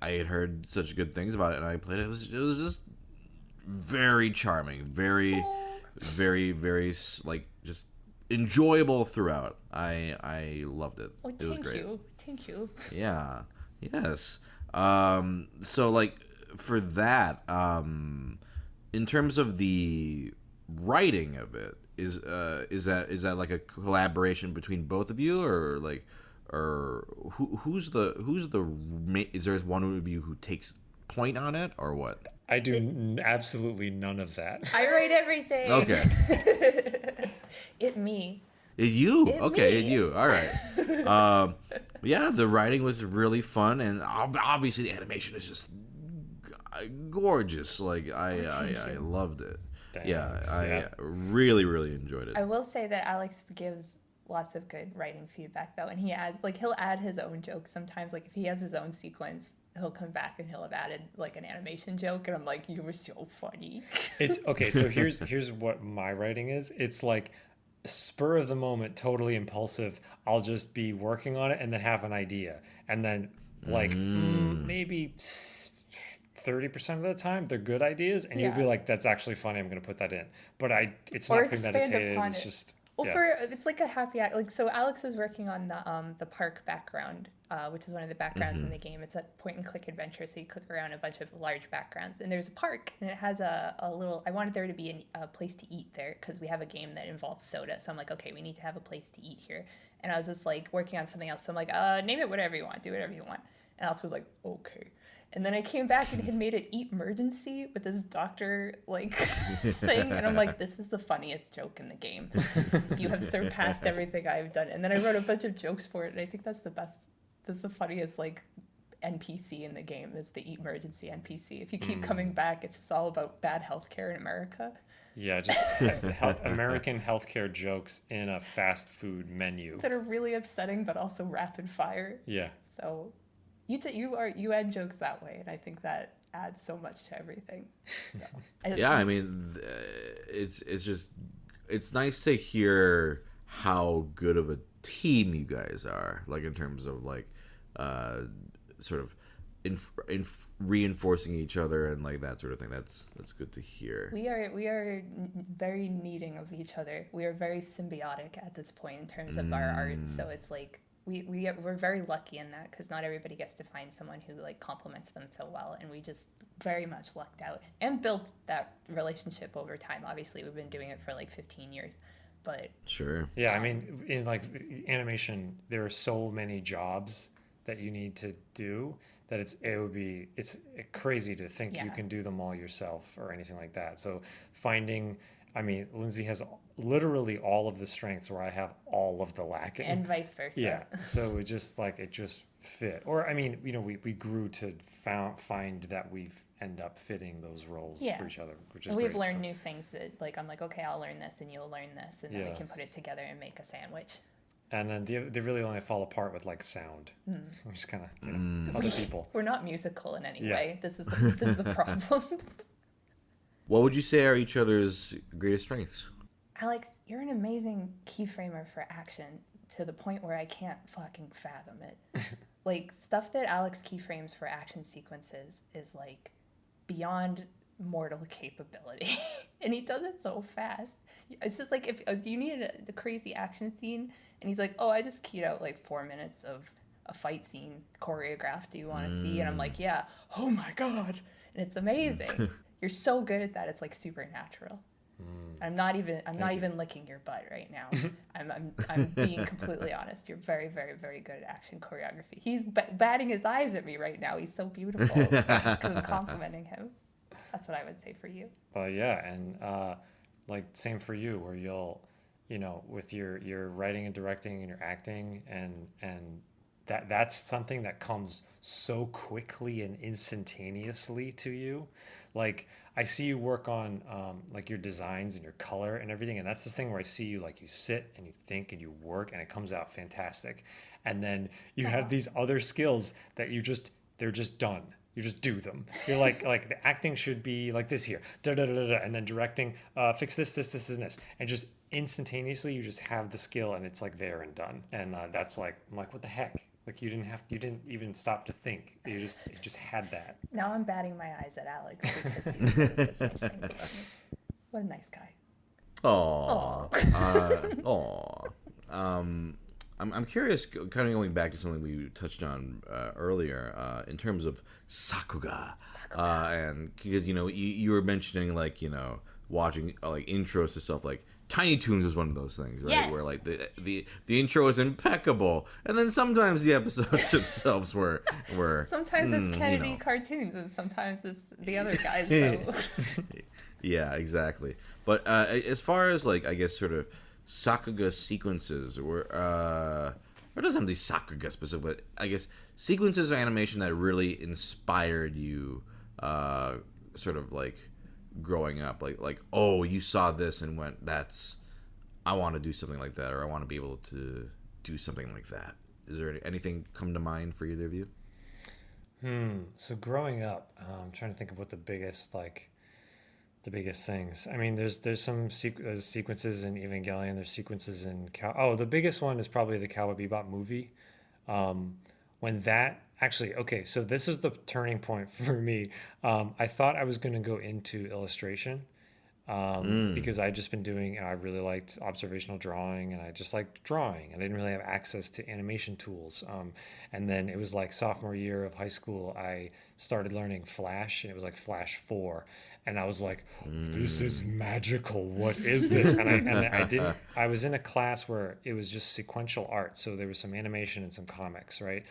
had heard such good things about it and I played it. It was just very charming, very very like just enjoyable throughout. I loved it. Oh, it was great. Thank you. Yeah. Yes. So like for that, in terms of the writing of it, is that like a collaboration between both of you, or like, or who's the is there one of you who takes point on it, or what? I do absolutely none of that. I write everything. Okay. Me. You. Okay, me. you. All right. Yeah, the writing was really fun, and obviously the animation is just gorgeous. Like I loved it. Thanks. I really enjoyed it. I will say that Alex gives lots of good writing feedback though, and he'll add his own jokes sometimes. Like if he has his own sequence, he'll come back and he'll have added like an animation joke, and I'm like, you were so funny. It's okay. So here's what my writing is. It's like spur of the moment, totally impulsive. I'll just be working on it and then have an idea, and then like maybe 30% of the time they're good ideas, and you'll be like, that's actually funny, I'm gonna put that in. But it's not premeditated. It's just it's like a happy act. Like, so Alex was working on the park background, which is one of the backgrounds in the game. It's a point and click adventure, so you click around a bunch of large backgrounds, and there's a park, and it has a little. I wanted there to be a place to eat there because we have a game that involves soda. So I'm like, okay, we need to have a place to eat here. And I was just like working on something else. So I'm like, name it whatever you want, do whatever you want. And Alex was like, okay. And then I came back and had made it Eat Emergency with this doctor like thing, and I'm like, this is the funniest joke in the game. You have surpassed everything I've done. And then I wrote a bunch of jokes for it, and I think that's the best. That's the funniest like NPC in the game is the emergency NPC. If you keep coming back, it's just all about bad healthcare in America. Yeah, just American healthcare jokes in a fast food menu. That are really upsetting, but also rapid fire. Yeah. So you add jokes that way, and I think that adds so much to everything. So, Yeah, I mean, it's just it's nice to hear how good of a team you guys are, like in terms of like sort of reinforcing each other and like that sort of thing. That's good to hear. We are very needing of each other. We are very symbiotic at this point in terms of our art. So it's like we're very lucky in that, because not everybody gets to find someone who like complements them so well, and we just very much lucked out and built that relationship over time. Obviously, we've been doing it for like 15 years. But sure. Yeah, I mean, in like animation, there are so many jobs that you need to do that it's crazy to think you can do them all yourself or anything like that. So I mean, Lindsay has literally all of the strengths where I have all of the lacking, and vice versa. Yeah, so it just fit. Or I mean, we grew to find that we've end up fitting those roles for each other, which is we've learned new things that like I'm like, okay, I'll learn this and you'll learn this, and then we can put it together and make a sandwich. And then they really only fall apart with like sound. We're just kind of other people. We're not musical in any way. This is the problem. What would you say are each other's greatest strengths? Alex, you're an amazing keyframer for action to the point where I can't fucking fathom it. Like, stuff that Alex keyframes for action sequences is like beyond mortal capability. And he does it so fast. It's just like if you needed a crazy action scene and he's like, oh, I just keyed out like 4 minutes of a fight scene choreographed. Do you want to see? And I'm like, yeah. Oh my God. And it's amazing. You're so good at that. It's like supernatural. I'm not even licking your butt right now. I'm being completely honest. You're very, very, very good at action choreography. He's batting his eyes at me right now. He's so beautiful because I'm complimenting him. That's what I would say for you. Yeah, and like same for you, where you'll, with your writing and directing and your acting, and that's something that comes so quickly and instantaneously to you. Like I see you work on like your designs and your color and everything, and that's this thing where I see you like you sit and you think and you work and it comes out fantastic, and then you have these other skills that they're just done. You just do them. You're like the acting should be like this here, da da da da, and then directing, fix this, and this, and just instantaneously you just have the skill and it's like there and done. And that's like, I'm like, what the heck? Like you didn't even stop to think. You just had that. Now I'm batting my eyes at Alex because he said such nice things about me. What a nice guy. I'm curious, kind of going back to something we touched on earlier, in terms of Sakuga. And because you were mentioning like watching like intros to stuff like Tiny Toons was one of those things, right? Yes. Where like the intro is impeccable, and then sometimes the episodes themselves were sometimes it's Kennedy cartoons, and sometimes it's the other guys. So. Yeah, exactly. But as far as like I guess sort of Sakuga sequences, or it doesn't have to be Sakuga specific, but I guess sequences of animation that really inspired you, sort of like growing up, like oh, you saw this and went, I want to do something like that, or I want to be able to do something like that. Is there anything come to mind for either of you? So growing up, I'm trying to think of what the biggest things. I mean, there's some sequences in Evangelion. There's sequences in the biggest one is probably the Cowboy Bebop movie. When that actually, okay, so this is the turning point for me. I thought I was going to go into illustration because I'd just been doing, I really liked observational drawing, and I just liked drawing, and I didn't really have access to animation tools. And then it was like sophomore year of high school, I started learning Flash, and it was like Flash 4. And I was like, this is magical. What is this? And I was in a class where it was just sequential art. So there was some animation and some comics, right?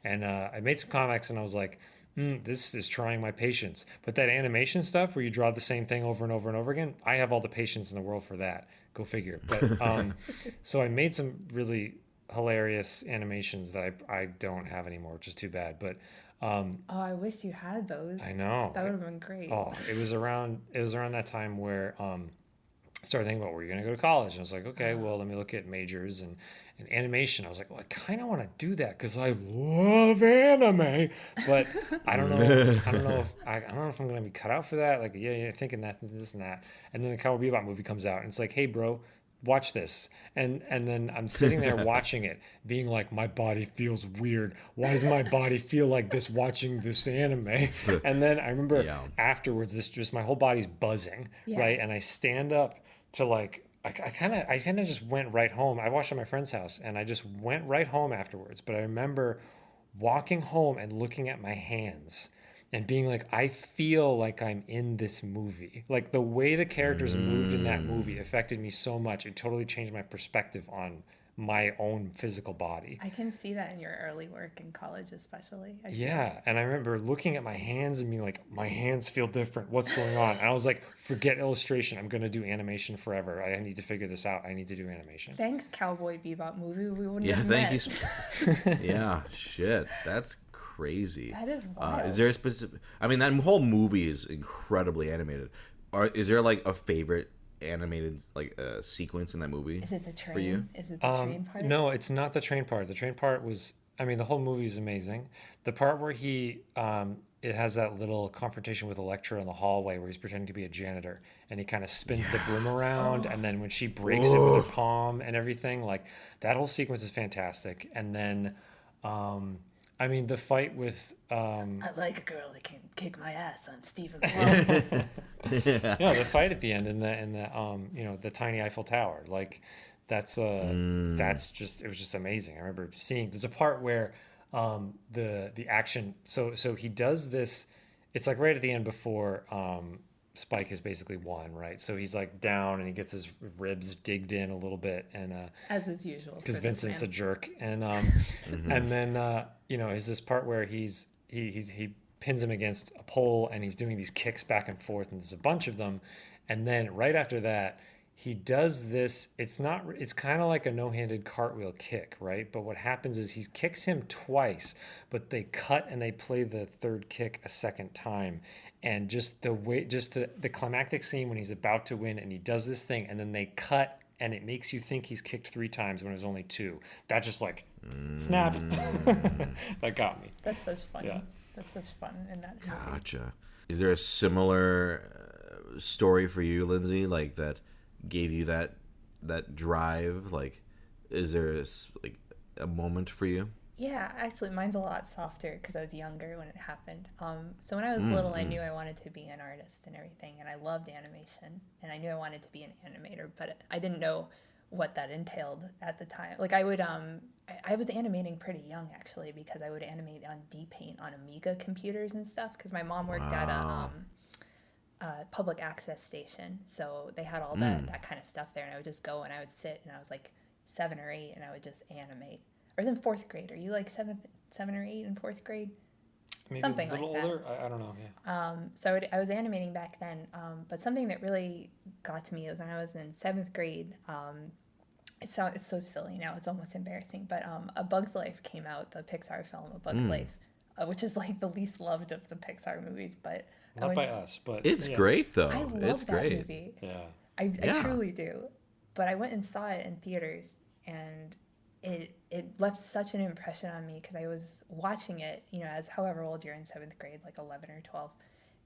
And I made some comics, and I was like, this is trying my patience. But that animation stuff where you draw the same thing over and over and over again, I have all the patience in the world for that. Go figure. But so I made some really hilarious animations that I don't have anymore, which is too bad. But I wish you had those. I know. That would have been great. Oh, it was around that time where started thinking about where you're going to go to college. And I was like, okay, well, let me look at majors and animation. I was like, well, I kind of want to do that because I love anime, but I don't know. I don't know if I'm going to be cut out for that. Like, yeah, thinking that, this and that. And then the Cowboy Bebop movie comes out and it's like, hey, bro, watch this. And then I'm sitting there watching it being like, my body feels weird. Why does my body feel like this watching this anime? And then I remember afterwards, my whole body's buzzing, right? And I stand up to like, I kind of just went right home. I watched at my friend's house and I just went right home afterwards. But I remember walking home and looking at my hands and being like, I feel like I'm in this movie. Like the way the characters moved in that movie affected me so much. It totally changed my perspective on my own physical body. I can see that in your early work in college, especially. Yeah. And I remember looking at my hands and being like, my hands feel different. What's going on? And I was like, forget illustration. I'm going to do animation forever. I need to figure this out. I need to do animation. Thanks, Cowboy Bebop movie. We wouldn't have thank met. you. Yeah, shit. That's crazy. That is wild. Is there a specific... I mean, that whole movie is incredibly animated. Is there like a favorite animated sequence in that movie? Is it the train? For you? Is it the train part? No, it's not the train part. The train part was, I mean, the whole movie is amazing. The part where it has that little confrontation with Elektra in the hallway where he's pretending to be a janitor and he kind of spins the broom around and then when she breaks it with her palm and everything, like that whole sequence is fantastic. And then, I mean, the fight with... I like a girl that can kick my ass. I'm Stephen Paul. The fight at the end in the the tiny Eiffel Tower, like that's just, it was just amazing. I remember seeing, there's a part where the action, so he does this, it's like right at the end before Spike has basically won, right? So he's like down and he gets his ribs digged in a little bit, and as is usual, because Vincent's a jerk, and and then is this part where he pins him against a pole and he's doing these kicks back and forth, and there's a bunch of them, and then right after that he does this, it's kind of like a no-handed cartwheel kick, right? But what happens is he kicks him twice, but they cut and they play the third kick a second time. And just the climactic scene when he's about to win and he does this thing and then they cut and it makes you think he's kicked 3 times when it was only 2. That just like snap. That got me. That's such fun. Yeah. That's such fun in that movie. Gotcha. Is there a similar story for you, Lindsay, like that gave you that drive? Like, is there a moment for you? Yeah, actually, mine's a lot softer because I was younger when it happened. So when I was little, I knew I wanted to be an artist and everything, and I loved animation, and I knew I wanted to be an animator, but I didn't know what that entailed at the time. Like I was animating pretty young actually, because I would animate on D-Paint on Amiga computers and stuff, because my mom worked at a public access station, so they had all that kind of stuff there, and I would just go and I would sit, and I was like 7 or 8, and I would just animate. I was in 4th grade. Are you like 7 or 8 in 4th grade? Maybe something a little like older. I don't know. Yeah. So I was animating back then, but something that really got to me was when I was in 7th grade. It's so silly now. It's almost embarrassing. But A Bug's Life came out, the Pixar film A Bug's Life, which is like the least loved of the Pixar movies. But not by us, but it's great though. I love it's that great. movie. Yeah. I truly do. But I went and saw it in theaters, and it left such an impression on me because I was watching it, as however old you're in 7th grade, like 11 or 12.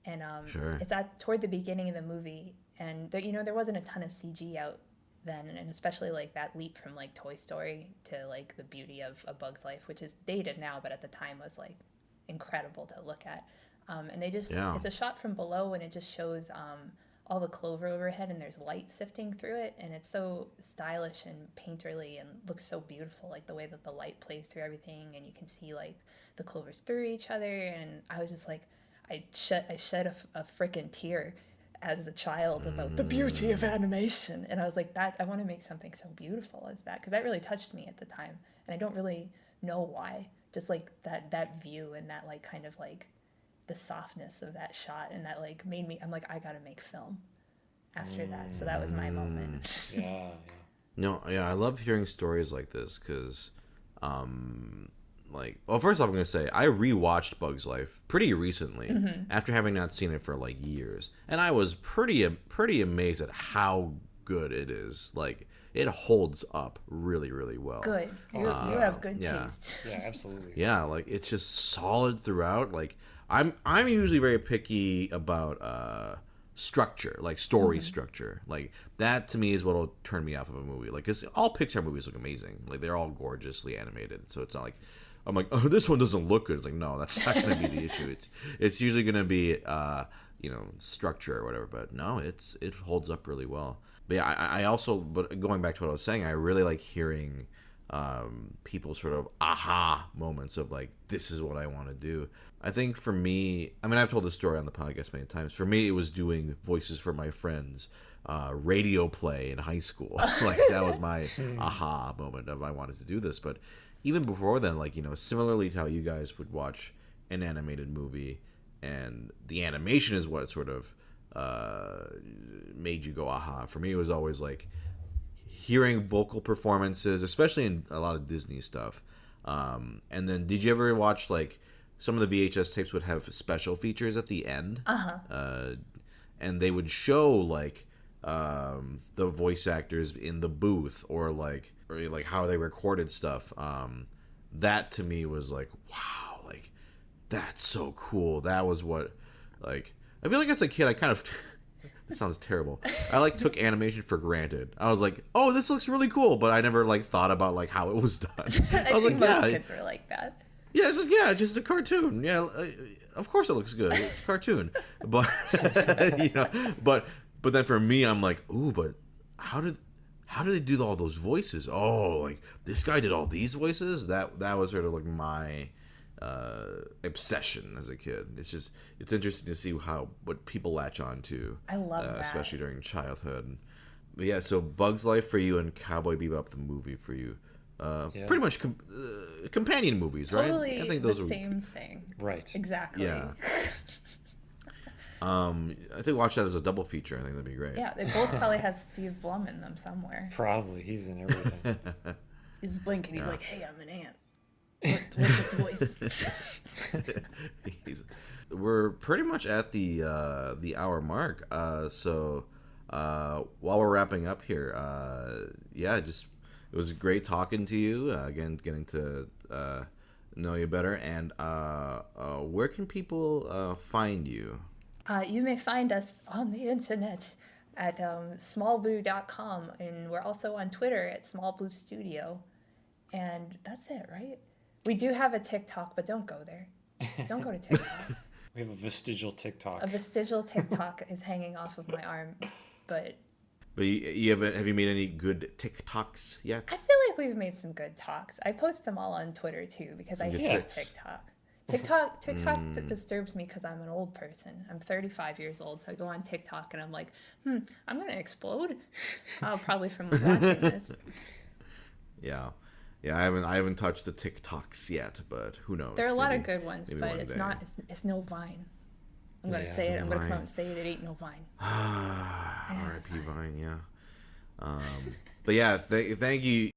And Sure. It's toward the beginning of the movie, and there wasn't a ton of CG out then, and especially like that leap from like Toy Story to like the beauty of A Bug's Life, which is dated now, but at the time was like incredible to look at. And it's a shot from below, and it just shows all the clover overhead, and there's light sifting through it, and it's so stylish and painterly and looks so beautiful, like the way that the light plays through everything, and you can see like the clovers through each other. And I was just like, I shed a freaking tear as a child about the beauty of animation, and I was like, that I want to make something so beautiful as that, because that really touched me at the time, and I don't really know why, just like that view and that like kind of like the softness of that shot, and that like made me, I'm like, I gotta make film after that. So that was my moment. Yeah. No, yeah, I love hearing stories like this because, like, well, first off, I'm gonna say I rewatched Bug's Life pretty recently after having not seen it for like years, and I was pretty amazed at how good it is. Like, it holds up really, really well. Good. You have good yeah. taste. Yeah, absolutely. Yeah, like it's just solid throughout. Like I'm usually very picky about structure, like story structure. Like that to me is what'll turn me off of a movie. Like, cause all Pixar movies look amazing. Like they're all gorgeously animated. So it's not like I'm like, oh, this one doesn't look good. It's like, no, that's not gonna be the issue. It's usually gonna be structure or whatever. But no, it holds up really well. But yeah, I also, but going back to what I was saying, I really like hearing people sort of aha moments of like, this is what I want to do. I think for me, I mean, I've told this story on the podcast many times. For me, it was doing voices for my friends, radio play in high school. Like that was my aha moment of I wanted to do this. But even before then, like, similarly to how you guys would watch an animated movie and the animation is what sort of made you go aha. For me, it was always like hearing vocal performances, especially in a lot of Disney stuff. And then, did you ever watch like some of the VHS tapes would have special features at the end? And they would show like the voice actors in the booth or like how they recorded stuff. That to me was like, wow, like that's so cool. That was what, like, I feel like as a kid, I kind of, this sounds terrible. I like took animation for granted. I was like, oh, this looks really cool, but I never like thought about like how it was done. I was think like, most yeah, kids were like that. yeah, it's just a cartoon. Yeah, of course it looks good. It's a cartoon, but but then for me, I'm like, ooh, but how do they do all those voices? Oh, like this guy did all these voices. That was sort of like my obsession as a kid. It's interesting to see what people latch on to. I love that, especially during childhood. But yeah, so Bug's Life for you and Cowboy Bebop the movie for you. Pretty much companion movies, right? Totally, I think those the are same thing. Right. Exactly. Yeah. I think watch that as a double feature. I think that'd be great. Yeah, they both probably have Steve Blum in them somewhere. Probably. He's in everything. He's blinking. He's like, "Hey, I'm an ant." With this voice. We're pretty much at the hour mark. So while we're wrapping up here, it was great talking to you. Again, getting to know you better. And where can people find you? You may find us on the internet at SMALL-BUTERA.com, and we're also on Twitter at SMALL-BUTERA. And that's it, right? We do have a TikTok, but don't go there. Don't go to TikTok. We have a vestigial TikTok. A vestigial TikTok is hanging off of my arm, but you have you made any good TikToks yet? I feel like we've made some good talks. I post them all on Twitter too because I hate TikTok. TikTok disturbs me because I'm an old person. I'm 35 years old, so I go on TikTok and I'm like, I'm gonna explode. Probably from watching this. Yeah, I haven't touched the TikToks yet, but who knows? There are a lot of good ones, but it's not. It's no Vine. I'm gonna say it. I'm gonna come out and say it. It ain't no Vine. R.I.P. Vine. Yeah. But yeah, thank you.